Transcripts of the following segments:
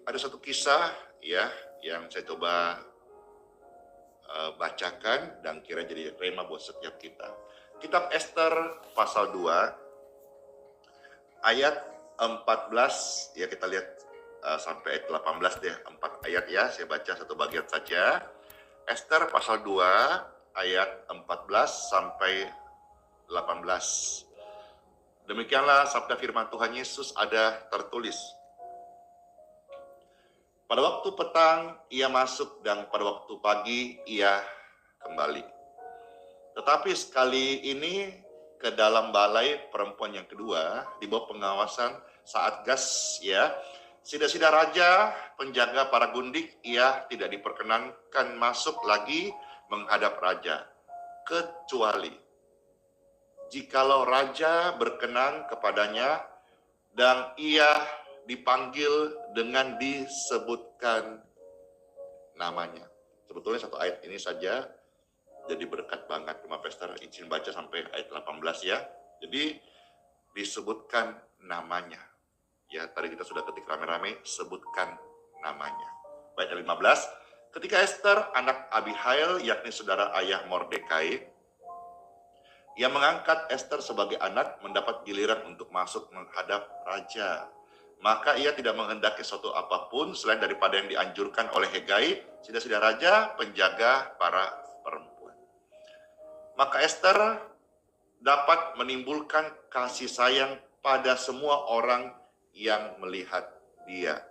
ada satu kisah ya yang saya coba bacakan dan kira jadi rema buat setiap kita. Kitab Ester pasal 2 ayat 14 ya, kita lihat sampai ayat 18 deh, 4 ayat ya, saya baca satu bagian saja. Ester pasal 2 ayat 14 sampai 18. Demikianlah sabda firman Tuhan Yesus ada tertulis. Pada waktu petang ia masuk dan pada waktu pagi ia kembali. Tetapi sekali ini ke dalam balai perempuan yang kedua di bawah pengawasan Saatgas ya. Sida-sida raja penjaga para gundik ia tidak diperkenankan masuk lagi menghadap raja, kecuali jikalau raja berkenan kepadanya dan ia dipanggil dengan disebutkan namanya. Sebetulnya satu ayat ini saja jadi berkat banget. Cuma Pastor izin baca sampai ayat 18 ya. Jadi disebutkan namanya. Ya, tadi kita sudah ketik rame-rame, sebutkan namanya. Baik, ayat 15. Ketika Esther, anak Abihail, yakni saudara ayah Mordekai, ia mengangkat Esther sebagai anak, mendapat giliran untuk masuk menghadap raja. Maka ia tidak menghendaki suatu apapun selain daripada yang dianjurkan oleh Hegai, sida-sida raja, penjaga para perempuan. Maka Esther dapat menimbulkan kasih sayang pada semua orang yang melihat dia.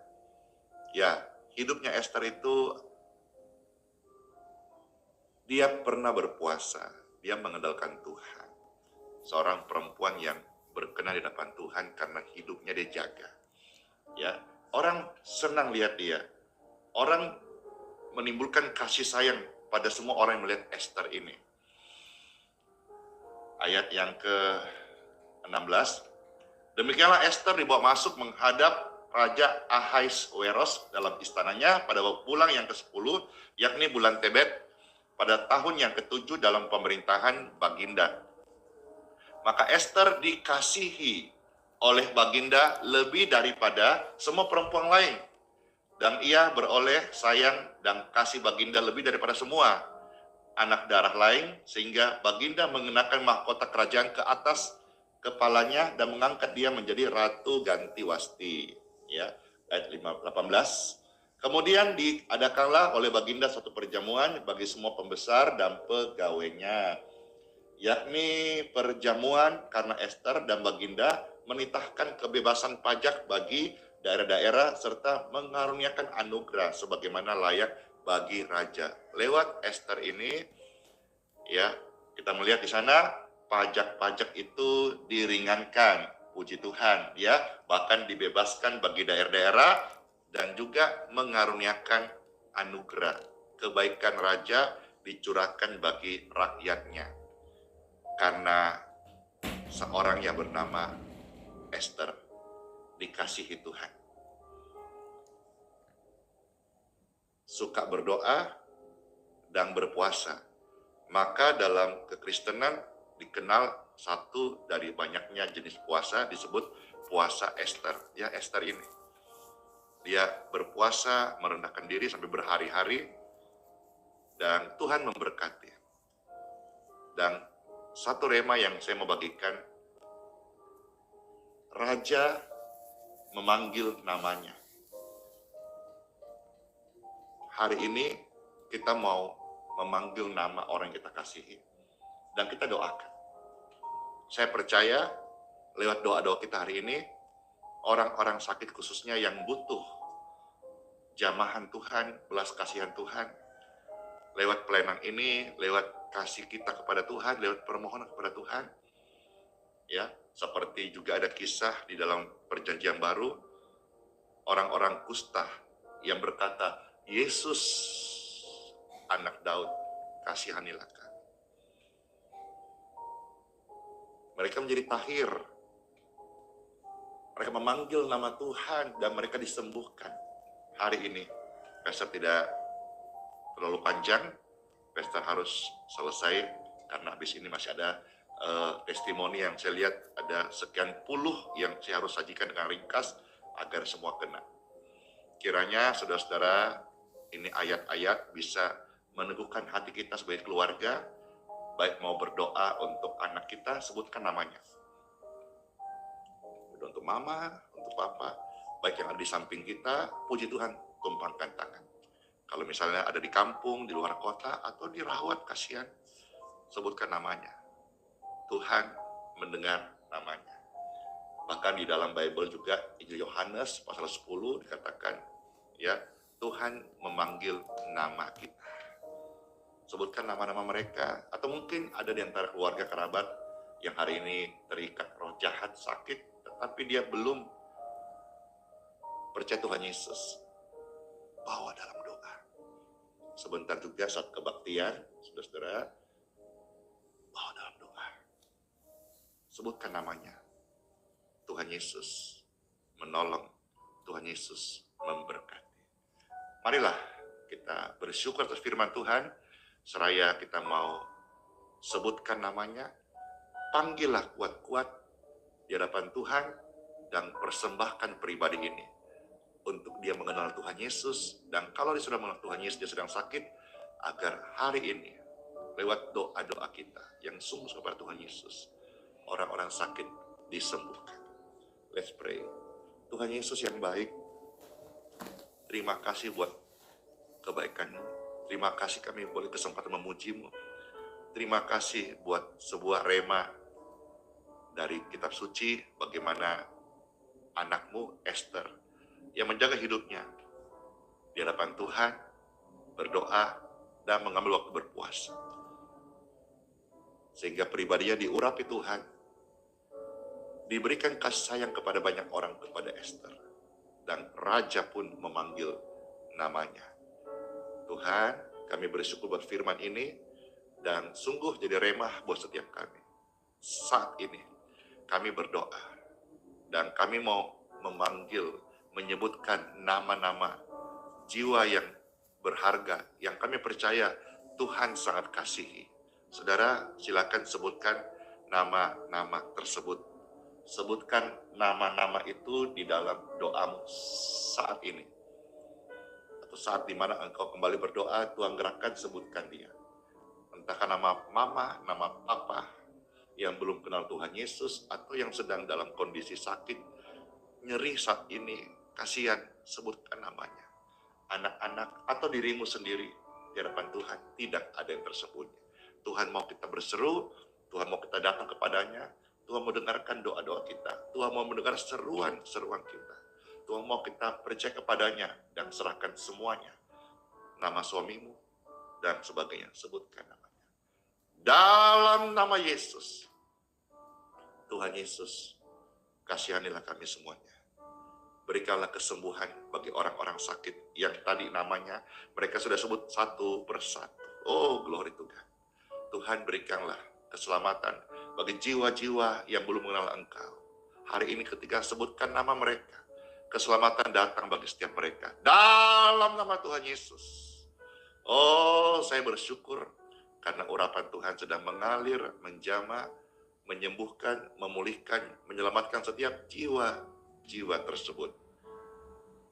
Ya, hidupnya Esther itu, dia pernah berpuasa, dia mengandalkan Tuhan. Seorang perempuan yang berkenan di hadapan Tuhan karena hidupnya dia jaga. Ya, orang senang lihat dia. Orang menimbulkan kasih sayang pada semua orang yang melihat Esther ini. Ayat yang ke-16. Demikianlah Esther dibawa masuk menghadap Raja Ahasuerus dalam istananya pada bulan yang ke-10, yakni bulan Tebet, pada tahun yang ke-7 dalam pemerintahan Baginda. Maka Esther dikasihi oleh Baginda lebih daripada semua perempuan lain. Dan ia beroleh sayang dan kasih Baginda lebih daripada semua anak darah lain, sehingga Baginda mengenakan mahkota kerajaan ke atas kepalanya dan mengangkat dia menjadi Ratu Ganti Wasti. Ya, ayat 18. Kemudian diadakanlah oleh Baginda suatu perjamuan bagi semua pembesar dan pegawainya, yakni perjamuan karena Esther dan Baginda menitahkan kebebasan pajak bagi daerah-daerah serta mengaruniakan anugerah sebagaimana layak bagi raja. Lewat Esther ini ya, kita melihat di sana pajak-pajak itu diringankan, puji Tuhan ya, bahkan dibebaskan bagi daerah-daerah dan juga mengaruniakan anugerah. Kebaikan raja dicurahkan bagi rakyatnya karena seorang yang bernama Esther dikasihi Tuhan. Suka berdoa dan berpuasa. Maka dalam kekristenan dikenal satu dari banyaknya jenis puasa disebut puasa Esther. Ya, Esther ini. Dia berpuasa, merendahkan diri sampai berhari-hari dan Tuhan memberkati. Dan satu rema yang saya mau bagikan, Raja memanggil namanya. Hari ini kita mau memanggil nama orang yang kita kasihi dan kita doakan. Saya percaya lewat doa-doa kita hari ini, orang-orang sakit khususnya yang butuh jamahan Tuhan, belas kasihan Tuhan, lewat pelayanan ini, lewat kasih kita kepada Tuhan, lewat permohonan kepada Tuhan, ya, seperti juga ada kisah di dalam perjanjian baru, orang-orang kusta yang berkata, Yesus anak Daud, kasihanilah kami. Mereka menjadi tahir. Mereka memanggil nama Tuhan dan mereka disembuhkan. Hari ini, Pastor tidak terlalu panjang, Pastor harus selesai karena habis ini masih ada testimoni yang saya lihat ada sekian puluh yang saya harus sajikan dengan ringkas agar semua kena. Kiranya saudara-saudara, ini ayat-ayat bisa meneguhkan hati kita sebagai keluarga, baik mau berdoa untuk anak kita, sebutkan namanya. Untuk mama, untuk papa, baik yang ada di samping kita, puji Tuhan, tumpangkan tangan. Kalau misalnya ada di kampung, di luar kota, atau dirawat, kasihan, sebutkan namanya. Tuhan mendengar namanya. Bahkan di dalam Bible juga, Injil Yohanes pasal 10 dikatakan, ya, Tuhan memanggil nama kita. Sebutkan nama-nama mereka, atau mungkin ada di antara keluarga kerabat yang hari ini terikat roh jahat, sakit, tetapi dia belum percaya Tuhan Yesus. Bawa dalam doa. Sebentar juga saat kebaktian, saudara-saudara, bawa dalam doa. Sebutkan namanya. Tuhan Yesus menolong, Tuhan Yesus memberkati. Marilah kita bersyukur atas firman Tuhan, seraya kita mau sebutkan namanya, panggillah kuat-kuat di hadapan Tuhan, dan persembahkan pribadi ini untuk dia mengenal Tuhan Yesus. Dan kalau dia sudah mengenal Tuhan Yesus, dia sedang sakit, agar hari ini lewat doa-doa kita yang sungguh kepada Tuhan Yesus, orang-orang sakit disembuhkan. Let's pray. Tuhan Yesus yang baik, terima kasih buat kebaikan-Mu. Terima kasih kami boleh kesempatan memuji-Mu. Terima kasih buat sebuah rema dari kitab suci, bagaimana anak-Mu Esther yang menjaga hidupnya di hadapan Tuhan, berdoa, dan mengambil waktu berpuasa. Sehingga pribadinya diurapi Tuhan, diberikan kasih sayang kepada banyak orang kepada Esther. Dan Raja pun memanggil namanya. Tuhan, kami bersyukur buat firman ini, dan sungguh jadi remah buat setiap kami. Saat ini, kami berdoa, dan kami mau memanggil, menyebutkan nama-nama jiwa yang berharga, yang kami percaya Tuhan sangat kasihi. Saudara, silakan sebutkan nama-nama tersebut. Sebutkan nama-nama itu di dalam doamu saat ini. Atau saat dimana engkau kembali berdoa, Tuhan gerakkan, sebutkan dia. Entahkah nama mama, nama papa, yang belum kenal Tuhan Yesus, atau yang sedang dalam kondisi sakit, nyeri saat ini, kasihan, sebutkan namanya. Anak-anak atau dirimu sendiri di hadapan Tuhan, tidak ada yang tersembunyi. Tuhan mau kita berseru, Tuhan mau kita datang kepadanya, Tuhan mau dengarkan doa-doa kita, Tuhan mau mendengar seruan-seruan kita, Tuhan mau kita percaya kepadanya dan serahkan semuanya. Nama suamimu dan sebagainya, sebutkan namanya. Dalam nama Yesus, Tuhan Yesus, kasihanilah kami semuanya. Berikanlah kesembuhan bagi orang-orang sakit yang tadi namanya mereka sudah sebut satu persatu. Oh, glory to God. Tuhan, berikanlah keselamatan bagi jiwa-jiwa yang belum mengenal Engkau. Hari ini ketika sebutkan nama mereka, keselamatan datang bagi setiap mereka. Dalam nama Tuhan Yesus. Oh, saya bersyukur karena urapan Tuhan sedang mengalir, menjamah, menyembuhkan, memulihkan, menyelamatkan setiap jiwa tersebut.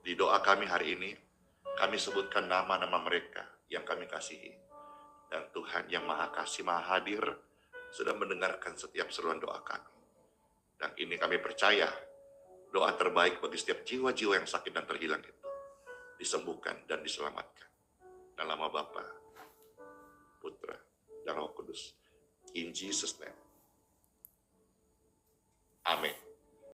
Di doa kami hari ini, kami sebutkan nama-nama mereka yang kami kasihi. Dan Tuhan yang Maha Kasih, Maha Hadir, sudah mendengarkan setiap seruan doa kami. Dan ini kami percaya, doa terbaik bagi setiap jiwa-jiwa yang sakit dan terhilang itu, disembuhkan dan diselamatkan. Dalam nama Bapa, Putra, dan Roh Kudus. In Jesus' name. Amin.